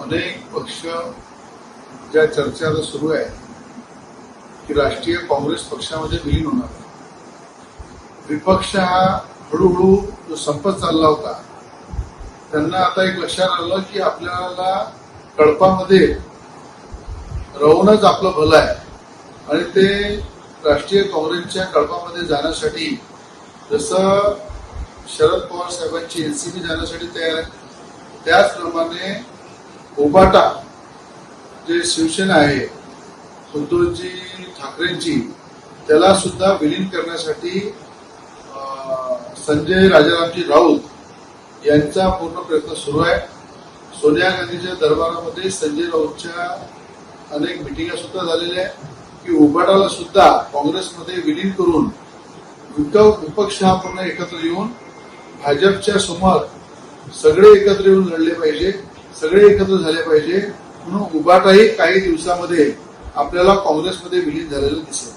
अनेक पक्ष ज्या चर्चा आता सुरू आहे की राष्ट्रीय काँग्रेस पक्षामध्ये विलीन होणार, विपक्ष हा हळूहळू जो संपत चालला होता त्यांना आता एक लक्षात आलं की आपल्याला कळपामध्ये राहूनच आपलं भलं आहे आणि ते राष्ट्रीय काँग्रेसच्या कळपामध्ये जाण्यासाठी जसं शरद पवार साहेबांची एनसीपी जाण्यासाठी तयार आहे त्याचप्रमाणे उबाटा जे शिवसेना आहे उद्धवजी ठाकरेंची त्याला सुद्धा विलीन करण्यासाठी संजय राजारामजी राऊत यांचा पूर्ण प्रयत्न सुरू आहे। सोनिया गांधीच्या दरबारामध्ये संजय राऊतच्या अनेक मिटिंगा सुद्धा झालेल्या आहेत की उबाटाला सुद्धा काँग्रेसमध्ये विलीन करून विपक्ष हा पूर्ण एकत्र येऊन भाजपच्या समोर सगळे एकत्र येऊन लढले पाहिजे, सगळे एकत्र झाले पाहिजे म्हणून उबाटाही काही दिवसामध्ये आपल्याला काँग्रेसमध्ये विलीन झालेलं दिसेल।